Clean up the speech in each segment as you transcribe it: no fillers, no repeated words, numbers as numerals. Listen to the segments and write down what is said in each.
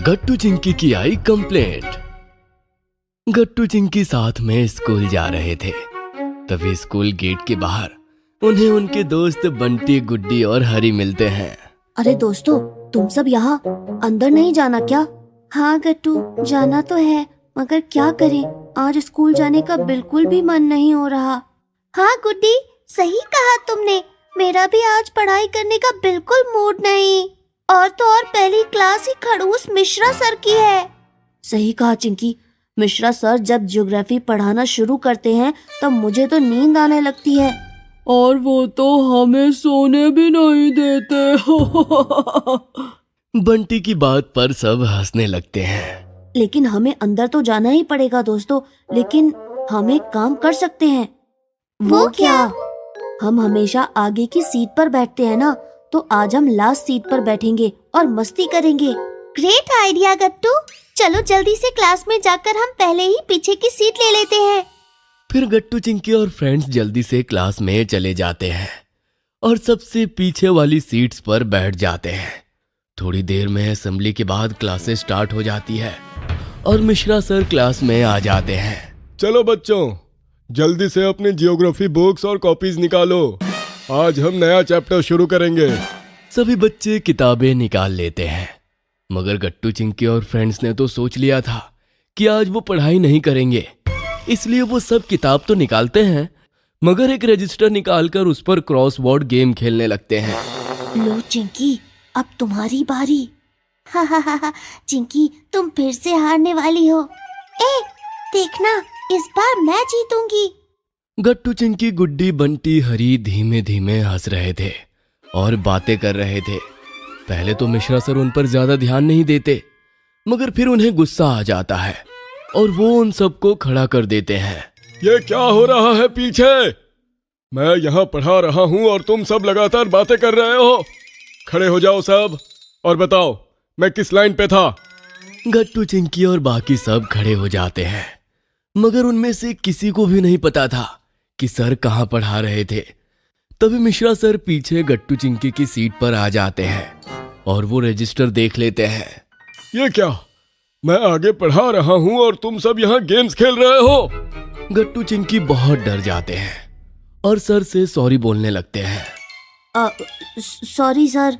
गट्टू चिंकी की आई कंप्लेंट। गट्टू चिंकी साथ में स्कूल जा रहे थे। तभी स्कूल गेट के बाहर उन्हें उनके दोस्त बंटी, गुड्डी और हरी मिलते हैं। अरे दोस्तों, तुम सब यहाँ अंदर नहीं जाना क्या? हाँ गट्टू, जाना तो है, मगर क्या करें, आज स्कूल जाने का बिल्कुल भी मन नहीं हो रहा। हाँ गुड्डी, सही कहा तुमने, मेरा भी आज पढ़ाई करने का बिल्कुल मूड नहीं। और तो और पहली क्लास ही खड़ूस मिश्रा सर की है। सही कहा चिंकी, मिश्रा सर जब ज्योग्राफी पढ़ाना शुरू करते हैं तब मुझे तो नींद आने लगती है। और वो तो हमें सोने भी नहीं देते। बंटी की बात पर सब हंसने लगते हैं। लेकिन हमें अंदर तो जाना ही पड़ेगा दोस्तों। लेकिन हम एक काम कर सकते हैं। वो क्या? हम हमेशा आगे की सीट पर बैठते हैं ना, तो आज हम लास्ट सीट पर बैठेंगे और मस्ती करेंगे। ग्रेट आइडिया गट्टू, चलो जल्दी से क्लास में जाकर हम पहले ही पीछे की सीट ले लेते हैं। फिर गट्टू चिंकी और फ्रेंड्स जल्दी से क्लास में चले जाते हैं और सबसे पीछे वाली सीट्स पर बैठ जाते हैं। थोड़ी देर में असेंबली के बाद क्लासेस स्टार्ट हो जाती है और मिश्रा सर क्लास में आ जाते हैं। चलो बच्चों, जल्दी से अपनी जियोग्राफी बुक्स और कॉपीज निकालो, आज हम नया चैप्टर शुरू करेंगे। सभी बच्चे किताबें निकाल लेते हैं, मगर गट्टू चिंकी और फ्रेंड्स ने तो सोच लिया था कि आज वो पढ़ाई नहीं करेंगे, इसलिए वो सब किताब तो निकालते हैं मगर एक रजिस्टर निकालकर उस पर क्रॉसवर्ड गेम खेलने लगते हैं। लो चिंकी, अब तुम्हारी बारी। हा चिंकी, तुम फिर से हारने वाली हो। देखना, इस बार मैं जीतूंगी। गट्टू चिंकी, गुड्डी, बंटी, हरी धीमे धीमे हंस रहे थे और बातें कर रहे थे। पहले तो मिश्रा सर उन पर ज्यादा ध्यान नहीं देते, मगर फिर उन्हें गुस्सा आ जाता है और वो उन सबको खड़ा कर देते हैं। ये क्या हो रहा है पीछे? मैं यहाँ पढ़ा रहा हूँ और तुम सब लगातार बातें कर रहे हो। खड़े हो जाओ सब और बताओ मैं किस लाइन पे था। गट्टू चिंकी और बाकी सब खड़े हो जाते हैं, मगर उनमें से किसी को भी नहीं पता था कि सर कहाँ पढ़ा रहे थे। तभी मिश्रा सर पीछे गट्टू चिंकी की सीट पर आ जाते हैं और वो रजिस्टर देख लेते हैं। ये क्या, मैं आगे पढ़ा रहा हूँ और तुम सब यहाँ गेम्स खेल रहे हो। गट्टू चिंकी बहुत डर जाते हैं और सर से सॉरी बोलने लगते हैं। Sorry sir.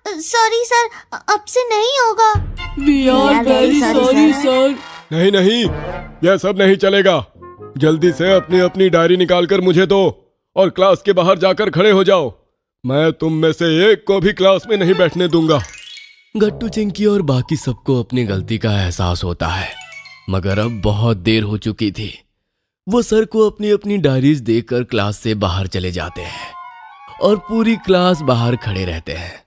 सॉरी सर, अब से नहीं होगा। We are very sorry sir. नहीं नहीं, यह सब नहीं चलेगा। जल्दी से अपनी अपनी डायरी निकालकर मुझे दो और क्लास के बाहर जाकर खड़े हो जाओ। मैं तुम में से एक को भी क्लास में नहीं बैठने दूंगा। गट्टू चिंकी और बाकी सबको अपनी गलती का एहसास होता है, मगर अब बहुत देर हो चुकी थी। वो सर को अपनी अपनी डायरीज देकर क्लास से बाहर चले जाते हैं और पूरी क्लास बाहर खड़े रहते हैं।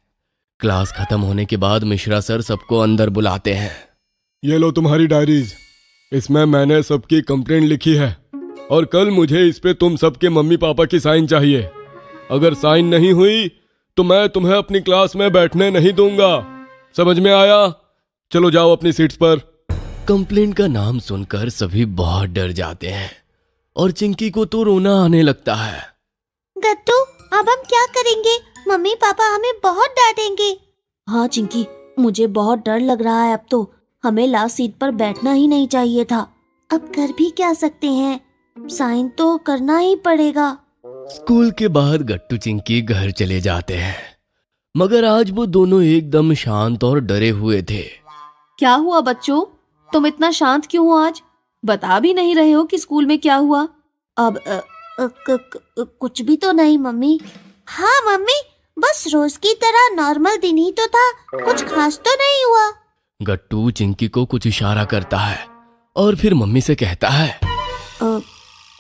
क्लास खत्म होने के बाद मिश्रा सर सबको अंदर बुलाते हैं। ये लो तुम्हारी डायरीज, इसमें मैंने सबकी कंप्लेंट लिखी है और कल मुझे इस पे तुम सबके मम्मी पापा की साइन चाहिए। अगर साइन नहीं हुई तो मैं तुम्हें अपनी क्लास में बैठने नहीं दूंगा। समझ में आया? चलो जाओ अपनी सीट्स पर। कंप्लेंट का नाम सुनकर सभी बहुत डर जाते हैं और चिंकी को तो रोना आने लगता है। गट्टू, अब हम क्या करेंगे? मम्मी पापा हमें बहुत डांटेंगे। हाँ चिंकी, मुझे बहुत डर लग रहा है। अब तो हमें लास्ट सीट पर बैठना ही नहीं चाहिए था। अब कर भी क्या सकते हैं, साइन तो करना ही पड़ेगा। स्कूल के बाद गट्टू चिंकी घर चले जाते हैं, मगर आज वो दोनों एकदम शांत और डरे हुए थे। क्या हुआ बच्चों, तुम इतना शांत क्यों हो आज? बता भी नहीं रहे हो कि स्कूल में क्या हुआ। अब कुछ भी तो नहीं मम्मी। हाँ मम्मी, बस रोज की तरह नॉर्मल दिन ही तो था, कुछ खास तो नहीं हुआ। गट्टू चिंकी को कुछ इशारा करता है और फिर मम्मी से कहता है,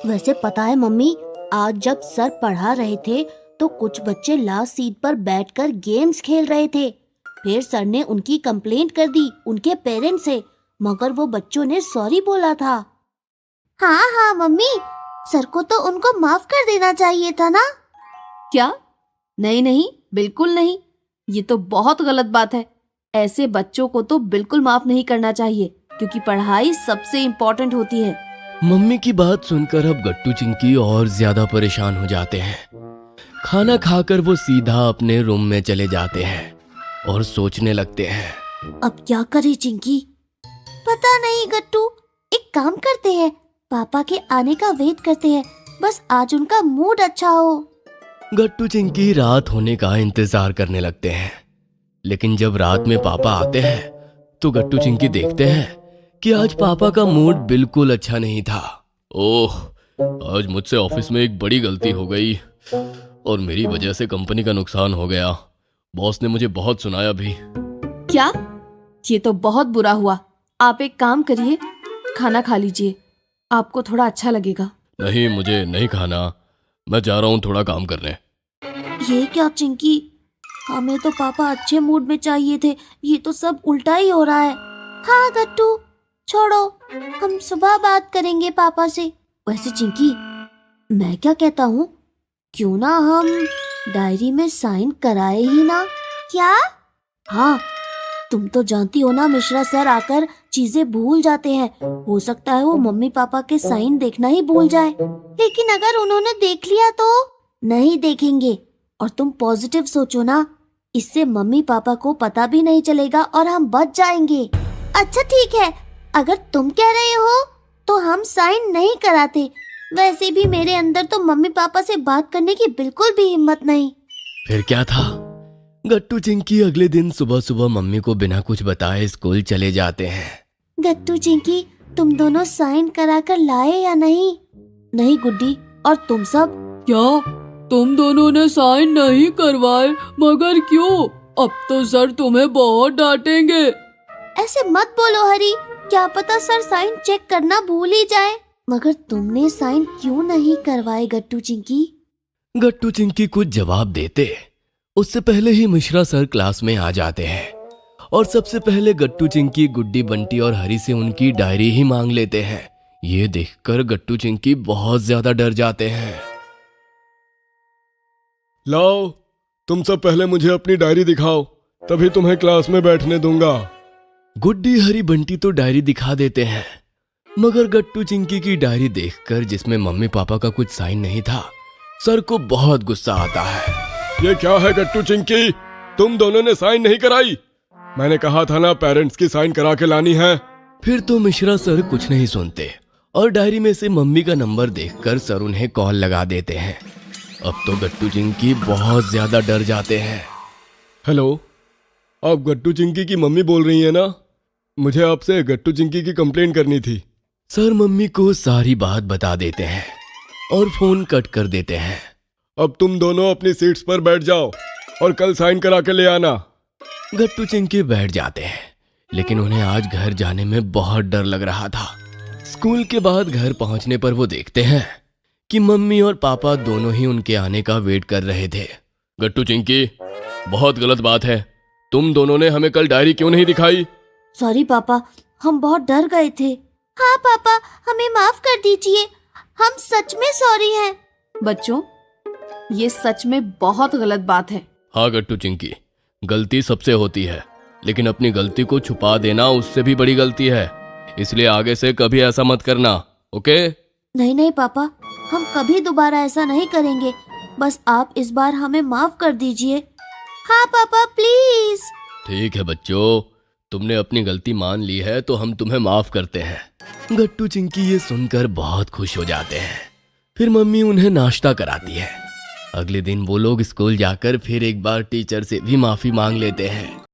वैसे पता है मम्मी, आज जब सर पढ़ा रहे थे तो कुछ बच्चे लास्ट सीट पर बैठकर गेम्स खेल रहे थे। फिर सर ने उनकी कंप्लेंट कर दी उनके पेरेंट्स से, मगर वो बच्चों ने सॉरी बोला था। हाँ मम्मी, सर को तो उनको माफ कर देना चाहिए था ना। क्या? नहीं, बिल्कुल नहीं, ये तो बहुत गलत बात है। ऐसे बच्चों को तो बिल्कुल माफ नहीं करना चाहिए, क्योंकि पढ़ाई सबसे इम्पोर्टेंट होती है। मम्मी की बात सुनकर अब गट्टू चिंकी और ज्यादा परेशान हो जाते हैं। खाना खाकर वो सीधा अपने रूम में चले जाते हैं और सोचने लगते हैं। अब क्या करे चिंकी? पता नहीं गट्टू, एक काम करते हैं, पापा के आने का वेट करते हैं, बस आज उनका मूड अच्छा हो। गट्टू चिंकी रात होने का इंतजार करने लगते हैं, लेकिन जब रात में पापा आते हैं तो गट्टू चिंकी देखते हैं कि आज पापा का मूड बिल्कुल अच्छा नहीं था। ओह, आज मुझसे ऑफिस में एक बड़ी गलती हो गई और मेरी वजह से कंपनी का नुकसान हो गया। बॉस ने मुझे बहुत सुनाया भी। क्या? ये तो बहुत बुरा हुआ। आप एक काम करिए, खाना खा लीजिए, आपको थोड़ा अच्छा लगेगा। नहीं, मुझे नहीं खाना, मैं जा रहा हूँ थोड़ा काम करने। ये क्या चिंकी, हमें तो पापा अच्छे मूड में चाहिए थे, ये तो सब उल्टा ही हो रहा है। हाँ गट्टू, छोड़ो, हम सुबह बात करेंगे पापा से। वैसे चिंकी, मैं क्या कहता हूँ, क्यों ना हम डायरी में साइन कराए ही ना? क्या? हाँ, तुम तो जानती हो ना, मिश्रा सर आकर चीजें भूल जाते हैं। हो सकता है वो मम्मी पापा के साइन देखना ही भूल जाए। लेकिन अगर उन्होंने देख लिया तो? नहीं देखेंगे, और तुम पॉजिटिव सोचो ना, इससे मम्मी पापा को पता भी नहीं चलेगा और हम बच जाएंगे। अच्छा ठीक है, अगर तुम कह रहे हो तो हम साइन नहीं कराते। वैसे भी मेरे अंदर तो मम्मी पापा से बात करने की बिल्कुल भी हिम्मत नहीं। फिर क्या था, गट्टू चिंकी अगले दिन सुबह सुबह मम्मी को बिना कुछ बताए स्कूल चले जाते हैं। गट्टू चिंकी, तुम दोनों साइन करा कर लाए या नहीं? नहीं गुड्डी, और तुम सब? क्या तुम दोनों ने साइन नहीं करवाए? मगर क्यों? अब तो सर तुम्हें बहुत डांटेंगे। ऐसे मत बोलो हरी, क्या पता सर साइन चेक करना भूल ही जाए। मगर तुमने साइन क्यों नहीं करवाए गट्टू चिंकी? गट्टू चिंकी कुछ जवाब देते उससे पहले ही मिश्रा सर क्लास में आ जाते हैं और सबसे पहले गट्टू चिंकी, गुड्डी, बंटी और हरी से उनकी डायरी ही मांग लेते हैं। ये देखकर गट्टू चिंकी बहुत ज्यादा डर जाते हैं। लाओ, तुम सब पहले मुझे अपनी डायरी दिखाओ, तभी तुम्हें क्लास में बैठने दूंगा। गुड्डी, हरी, बंटी तो डायरी दिखा देते हैं, मगर गट्टू चिंकी की डायरी देखकर, जिसमें मम्मी पापा का कुछ साइन नहीं था, सर को बहुत गुस्सा आता है। ये क्या है गट्टू चिंकी, तुम दोनों ने साइन नहीं कराई? मैंने कहा था ना पेरेंट्स की साइन करा के लानी है। फिर तो मिश्रा सर कुछ नहीं सुनते और डायरी में से मम्मी का नंबर देखकर सर उन्हें कॉल लगा देते हैं। अब तो गट्टू चिंकी बहुत ज्यादा डर जाते हैं। हेलो, आप गट्टू चिंकी की मम्मी बोल रही हैं ना? मुझे आपसे गट्टू चिंकी की कंप्लेंट करनी थी। सर मम्मी को सारी बात बता देते हैं और फोन कट कर देते हैं। अब तुम दोनों अपनी सीट्स पर बैठ जाओ और कल साइन करा के ले आना। गट्टू चिंकी बैठ जाते हैं, लेकिन उन्हें आज घर जाने में बहुत डर लग रहा था। स्कूल के बाद घर पहुंचने पर वो देखते हैं कि मम्मी और पापा दोनों ही उनके आने का वेट कर रहे थे। गट्टू चिंकी, बहुत गलत बात है, तुम दोनों ने हमें कल डायरी क्यों नहीं दिखाई? सॉरी पापा, हम बहुत डर गए थे। हाँ पापा, हमें माफ कर दीजिए, हम सच में सॉरी हैं। बच्चों, ये सच में बहुत गलत बात है। हाँ गट्टू चिंकी, गलती सबसे होती है, लेकिन अपनी गलती को छुपा देना उससे भी बड़ी गलती है। इसलिए आगे से कभी ऐसा मत करना, ओके? नहीं नहीं पापा, हम कभी दोबारा ऐसा नहीं करेंगे, बस आप इस बार हमें माफ कर दीजिए। हाँ पापा प्लीज। ठीक है बच्चों, तुमने अपनी गलती मान ली है तो हम तुम्हें माफ करते हैं। गट्टू चिंकी ये सुनकर बहुत खुश हो जाते हैं। फिर मम्मी उन्हें नाश्ता कराती है। अगले दिन वो लोग स्कूल जाकर फिर एक बार टीचर से भी माफी मांग लेते हैं।